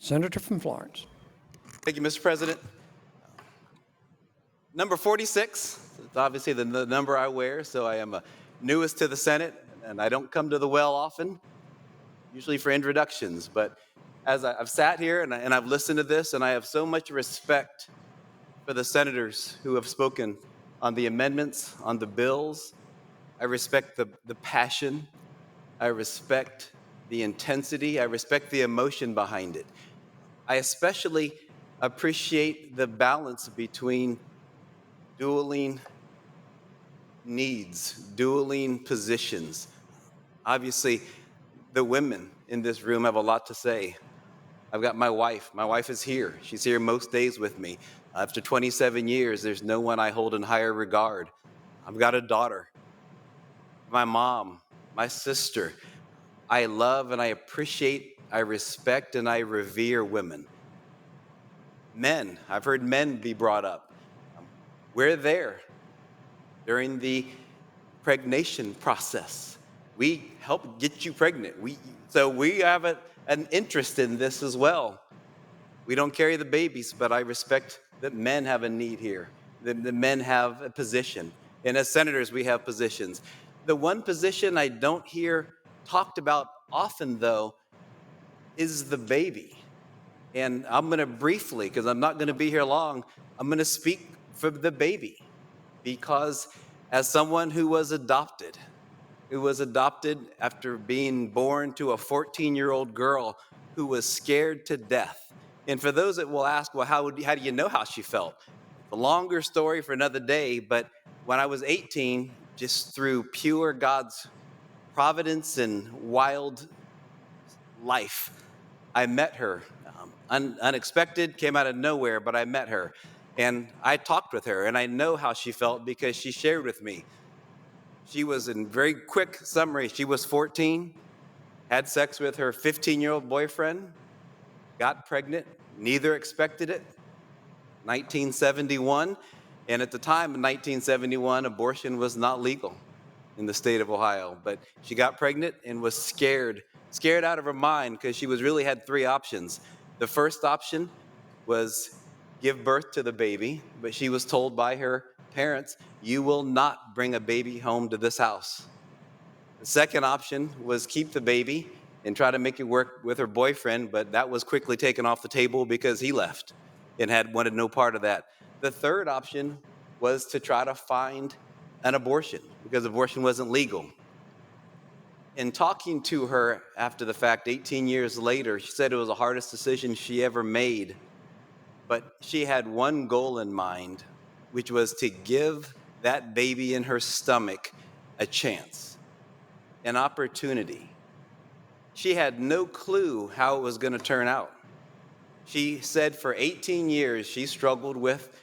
Senator from Florence. Thank you, Mr. President. Number 46, it's obviously the number I wear, so I am newest to the Senate, and I don't come to the well often, usually for introductions. But as I've sat here and I've listened to this, and I have so much respect for the senators who have spoken on the amendments, on the bills. I respect the passion. I respect the intensity. I respect the emotion behind it. I especially appreciate the balance between dueling needs, dueling positions. Obviously, the women in this room have a lot to say. I've got my wife. My wife is here. She's here most days with me. After 27 years, there's no one I hold in higher regard. I've got a daughter, my mom, my sister. I love and I appreciate, I respect and I revere women. Men, I've heard men be brought up. We're there during the pregnation process. We help get you pregnant. So we have an interest in this as well. We don't carry the babies, but I respect that men have a need here, that the men have a position. And as senators, we have positions. The one position I don't hear talked about often, though, is the baby. And I'm going to briefly, because I'm not going to be here long, I'm going to speak for the baby. Because as someone who was adopted after being born to a 14-year-old girl who was scared to death. And for those that will ask, well, how do you know how she felt? It's a longer story for another day, but when I was 18, just through pure God's providence and wild life, I met her. Unexpected, came out of nowhere, but I met her. And I talked with her, and I know how she felt because she shared with me. She was, in very quick summary, she was 14, had sex with her 15-year-old boyfriend, got pregnant, neither expected it. 1971, and at the time in 1971, abortion was not legal in the state of Ohio. But she got pregnant and was scared out of her mind because she really had three options. The first option was give birth to the baby, but she was told by her parents, you will not bring a baby home to this house. The second option was keep the baby and try to make it work with her boyfriend, but that was quickly taken off the table because he left and wanted no part of that. The third option was to try to find an abortion because abortion wasn't legal. In talking to her after the fact, 18 years later, she said it was the hardest decision she ever made, but she had one goal in mind, which was to give that baby in her stomach a chance, an opportunity. She had no clue how it was going to turn out. She said for 18 years she struggled with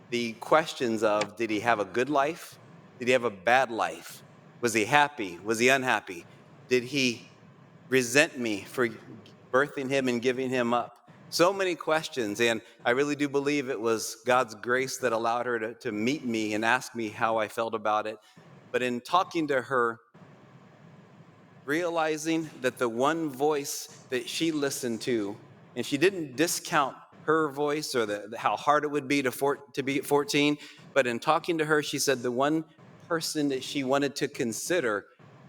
the questions of, did he have a good life? Did he have a bad life? Was he happy? Was he unhappy? Did he resent me for birthing him and giving him up? So many questions, and I really do believe it was God's grace that allowed her to meet me and ask me how I felt about it. But in talking to her, realizing that the one voice that she listened to, and she didn't discount her voice or how hard it would be to be at 14, but in talking to her, she said the one person that she wanted to consider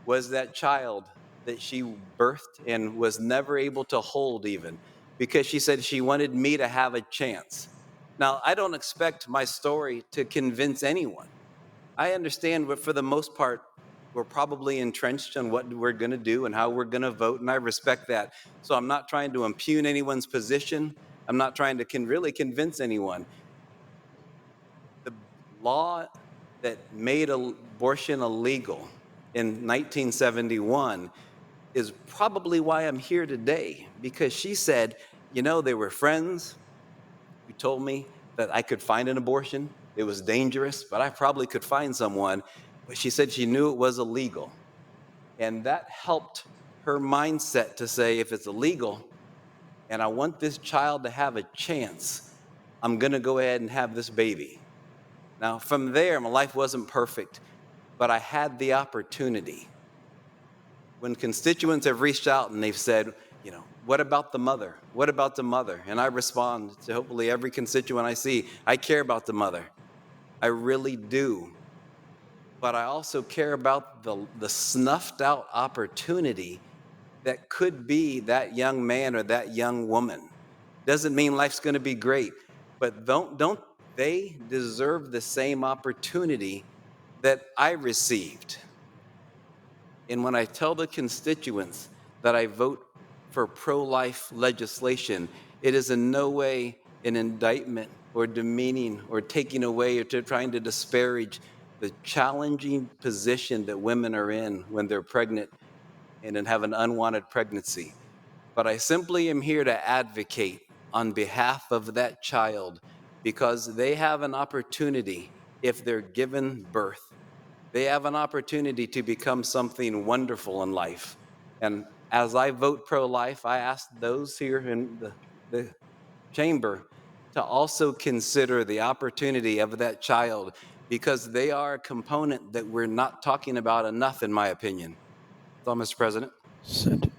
was that child that she birthed and was never able to hold even, because she said she wanted me to have a chance. Now, I don't expect my story to convince anyone. I understand, but for the most part, we're probably entrenched on what we're going to do and how we're going to vote, and I respect that. So I'm not trying to impugn anyone's position. I'm not trying to really convince anyone. The law that made abortion illegal in 1971 is probably why I'm here today, because she said, they were friends who told me that I could find an abortion. It was dangerous, but I probably could find someone. But she said she knew it was illegal. And that helped her mindset to say, if it's illegal and I want this child to have a chance, I'm going to go ahead and have this baby. Now, from there, my life wasn't perfect, but I had the opportunity. When constituents have reached out and they've said, what about the mother? What about the mother? And I respond to hopefully every constituent I see, I care about the mother. I really do. But I also care about the snuffed out opportunity that could be that young man or that young woman. Doesn't mean life's going to be great, but don't they deserve the same opportunity that I received? And when I tell the constituents that I vote for pro-life legislation, it is in no way an indictment or demeaning or taking away or trying to disparage the challenging position that women are in when they're pregnant and then have an unwanted pregnancy. But I simply am here to advocate on behalf of that child because they have an opportunity if they're given birth. They have an opportunity to become something wonderful in life. And as I vote pro-life, I ask those here in the chamber to also consider the opportunity of that child because they are a component that we're not talking about enough, in my opinion. That's all, Mr. President. Senator